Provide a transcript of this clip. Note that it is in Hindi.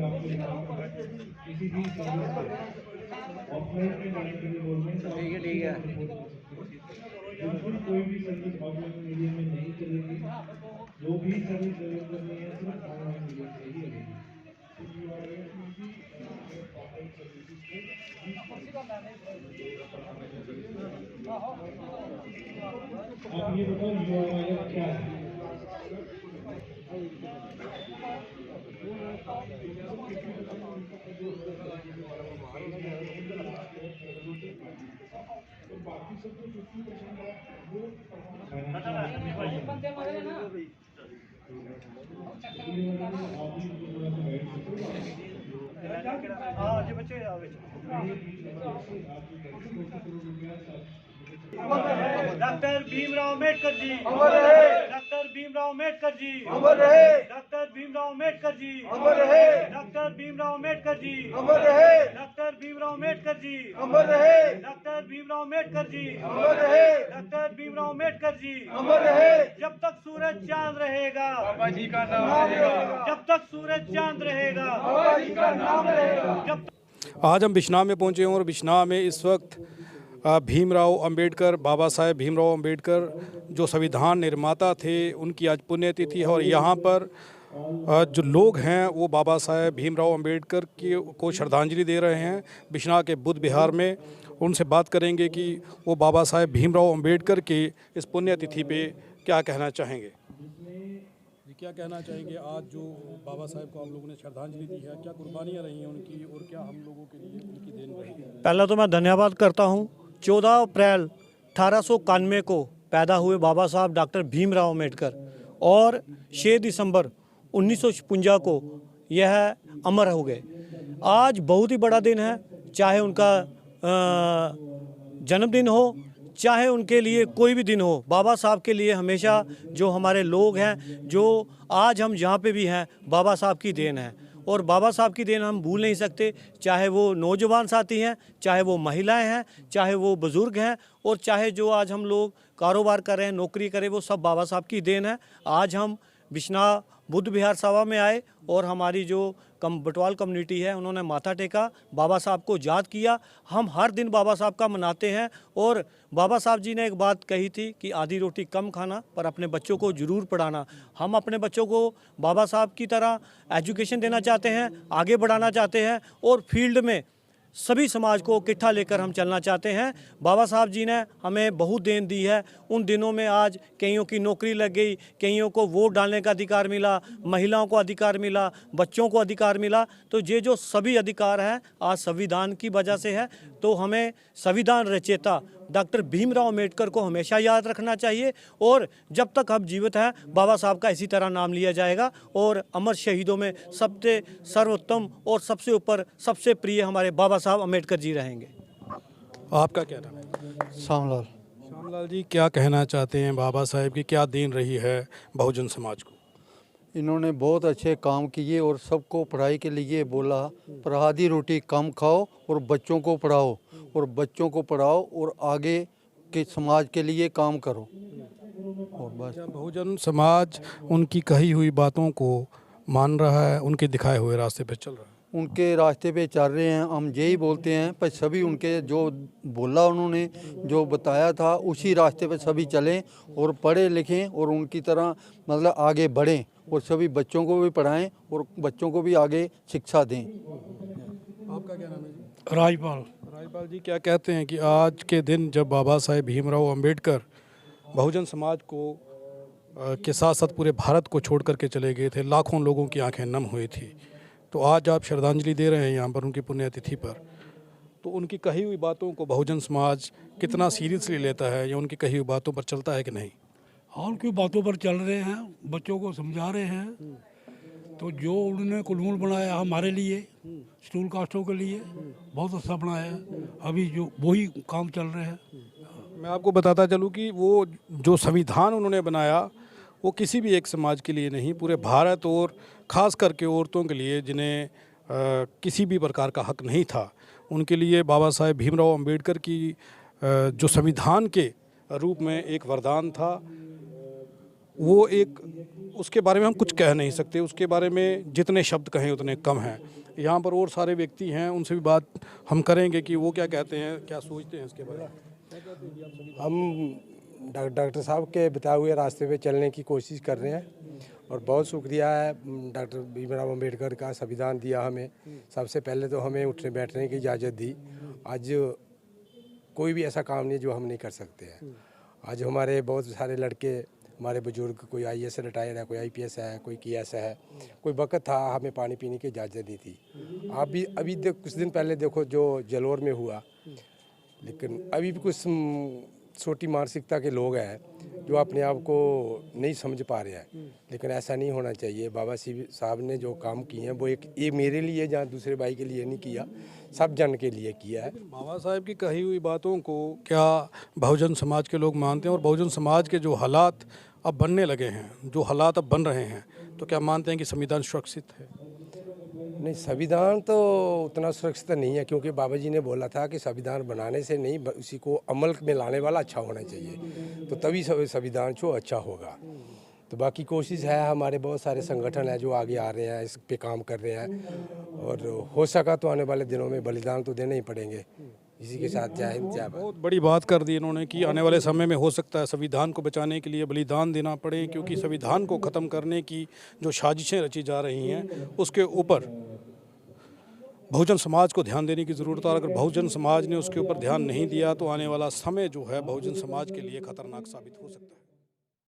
किसी भी सर्विस ऑफलाइन में जाने के लिए बोलते हैं। ठीक है बिल्कुल कोई भी सर्विस ऑफलाइन मीडियम में नहीं चलेगी। जो भी सर्विस अवेल करनी है सिर्फ ऑनलाइन मीडियम से ही होगी। आप ये बताओ यूआरएल क्या है? बाकी सब जो 50% है वो जी बच्चे डॉक्टर भीमराव अम्बेडकर जी अमर रहे। डॉक्टर भीमराव अम्बेडकर जी अमर रहे। डॉक्टर भीमराव अम्बेडकर जी अमर रहे। डॉक्टर भीमराव अम्बेडकर जी अमर रहे। डॉक्टर भीमराव अम्बेडकर जी अमर रहे। डॉक्टर भीमराव अम्बेडकर जी अमर रहे। डॉक्टर भीमराव अम्बेडकर जी अमर रहे। जब तक सूरज चांद रहेगा बाबा जी का नाम रहेगा। जब तक सूरज चांद रहेगा बाबा जी का नाम रहेगा। जब आज हम बिश्नाह में पहुंचे हैं और बिश्नाह में इस वक्त भीमराव अंबेडकर, बाबा साहेब भीमराव अंबेडकर जो संविधान निर्माता थे, उनकी आज पुण्यतिथि है। और यहाँ पर जो लोग हैं वो बाबा साहेब भीमराव अंबेडकर को श्रद्धांजलि दे रहे हैं बिश्नाह के बुद्ध विहार में। उनसे बात करेंगे कि वो बाबा साहेब भीमराव अंबेडकर के इस पुण्यतिथि पे क्या कहना चाहेंगे। क्या कहना चाहेंगे आज जो बाबा साहेब को आप लोगों ने श्रद्धांजलि दी है, क्या कुर्बानियाँ रही हैं उनकी और क्या हम लोगों के लिए उनकी देन रही है? पहला तो मैं धन्यवाद करता हूँ। 14 अप्रैल 1891 को पैदा हुए बाबा साहब डॉक्टर भीमराव अम्बेडकर और 6 दिसंबर 1956 को यह अमर हो गए। आज बहुत ही बड़ा दिन है, चाहे उनका जन्मदिन हो चाहे उनके लिए कोई भी दिन हो। बाबा साहब के लिए हमेशा जो हमारे लोग हैं, जो आज हम जहाँ पे भी हैं, बाबा साहब की देन है। और बाबा साहब की देन हम भूल नहीं सकते, चाहे वो नौजवान साथी हैं, चाहे वो महिलाएं हैं, चाहे वो बुज़ुर्ग हैं, और चाहे जो आज हम लोग कारोबार कर रहे हैं, नौकरी करें, वो सब बाबा साहब की देन है। आज हम बिश्नाह बुद्ध विहार सभा में आए और हमारी जो बटवाल कम्युनिटी है उन्होंने माथा टेका, बाबा साहब को याद किया। हम हर दिन बाबा साहब का मनाते हैं। और बाबा साहब जी ने एक बात कही थी कि आधी रोटी कम खाना पर अपने बच्चों को ज़रूर पढ़ाना। हम अपने बच्चों को बाबा साहब की तरह एजुकेशन देना चाहते हैं, आगे बढ़ाना चाहते हैं और फील्ड में सभी समाज को इकट्ठा लेकर हम चलना चाहते हैं। बाबा साहब जी ने हमें बहुत देन दी है। उन दिनों में आज कईयों की नौकरी लग गई, कईयों को वोट डालने का अधिकार मिला, महिलाओं को अधिकार मिला, बच्चों को अधिकार मिला। तो ये जो सभी अधिकार हैं आज संविधान की वजह से है। तो हमें संविधान रचयिता डॉक्टर भीमराव अम्बेडकर को हमेशा याद रखना चाहिए और जब तक हम जीवित हैं बाबा साहब का इसी तरह नाम लिया जाएगा। और अमर शहीदों में सबसे सर्वोत्तम और सबसे ऊपर सबसे प्रिय हमारे बाबा साहब अम्बेडकर जी रहेंगे। आपका क्या नाम है? श्यामलाल। श्यामलाल जी, क्या कहना चाहते हैं बाबा साहेब की क्या देन रही है बहुजन समाज को? इन्होंने बहुत अच्छे काम किए और सबको पढ़ाई के लिए बोला, पर आधी रोटी कम खाओ और बच्चों को पढ़ाओ और बच्चों को पढ़ाओ और आगे के समाज के लिए काम करो। और बस बहुजन समाज उनकी कही हुई बातों को मान रहा है, उनके दिखाए हुए रास्ते पे चल रहा है। उनके रास्ते पे चल रहे हैं, हम यही बोलते हैं। पर सभी उनके जो बोला उन्होंने जो बताया था उसी रास्ते पे सभी चलें और पढ़े लिखें और उनकी तरह मतलब आगे बढ़ें और सभी बच्चों को भी पढ़ाएं और बच्चों को भी आगे शिक्षा दें। आपका क्या नाम है जी? राजपाल। राजपाल जी, क्या कहते हैं कि आज के दिन जब बाबा साहेब भीमराव अंबेडकर बहुजन समाज को के साथ साथ पूरे भारत को छोड़ करके चले गए थे, लाखों लोगों की आंखें नम हुई थी, तो आज आप श्रद्धांजलि दे रहे हैं यहाँ पर उनकी पुण्यतिथि पर, तो उनकी कही हुई बातों को बहुजन समाज कितना सीरियसली लेता है या उनकी कही हुई बातों पर चलता है कि नहीं? हाँ, उनकी बातों पर चल रहे हैं, बच्चों को समझा रहे हैं। तो जो उन्होंने कानून बनाया हमारे लिए, शेड्यूल कास्टों के लिए, बहुत अच्छा बनाया है। अभी जो वही काम चल रहे हैं। मैं आपको बताता चलूँ कि वो जो संविधान उन्होंने बनाया वो किसी भी एक समाज के लिए नहीं, पूरे भारत और ख़ास करके औरतों के लिए जिन्हें किसी भी प्रकार का हक नहीं था, उनके लिए बाबा साहेब भीमराव अंबेडकर की जो संविधान के रूप में एक वरदान था, वो एक उसके बारे में हम कुछ कह नहीं सकते, उसके बारे में जितने शब्द कहें उतने कम हैं। यहाँ पर और सारे व्यक्ति हैं, उनसे भी बात हम करेंगे कि वो क्या कहते हैं, क्या सोचते हैं इसके बारे में। हम डॉक्टर साहब के बताए हुए रास्ते पे चलने की कोशिश कर रहे हैं और बहुत शुक्रिया है डॉक्टर भीमराव अंबेडकर का, संविधान दिया हमें। सबसे पहले तो हमें उठने बैठने की इजाज़त दी। आज कोई भी ऐसा काम नहीं जो हम नहीं कर सकते हैं। आज हमारे बहुत सारे लड़के, हमारे बुजुर्ग, कोई IAS रिटायर है, कोई IPS है, कोई KS है, कोई वक्त था हमें पानी पीने की इजाज़त दी थी। अभी कुछ दिन पहले देखो जो जलोर में हुआ, लेकिन अभी भी कुछ छोटी मानसिकता के लोग हैं जो अपने आप को नहीं समझ पा रहे हैं, लेकिन ऐसा नहीं होना चाहिए। बाबा साहब ने जो काम किए हैं वो ये मेरे लिए जहाँ दूसरे भाई के लिए नहीं किया, सब जन के लिए किया है। बाबा साहब की कही हुई बातों को क्या बहुजन समाज के लोग मानते हैं? और बहुजन समाज के जो हालात अब बनने लगे हैं, जो हालात अब बन रहे हैं, तो क्या मानते हैं कि संविधान सुरक्षित है? नहीं, संविधान तो उतना सुरक्षित नहीं है, क्योंकि बाबा जी ने बोला था कि संविधान बनाने से नहीं, उसी को अमल में लाने वाला अच्छा होना चाहिए, तो तभी संविधान जो अच्छा होगा। तो बाकी कोशिश है, हमारे बहुत सारे संगठन हैं जो आगे आ रहे हैं, इस पे काम कर रहे हैं, और हो सका तो आने वाले दिनों में बलिदान तो देने ही पड़ेंगे। इसी के साथ जय हिंद, जय भारत। बहुत बड़ी बात कर दी इन्होंने कि आने वाले समय में हो सकता है संविधान को बचाने के लिए बलिदान देना पड़े, क्योंकि संविधान को ख़त्म करने की जो साजिशें रची जा रही हैं उसके ऊपर बहुजन समाज को ध्यान देने की ज़रूरत है। और अगर बहुजन समाज ने उसके ऊपर ध्यान नहीं दिया तो आने वाला समय जो है बहुजन समाज के लिए खतरनाक साबित हो सकता है।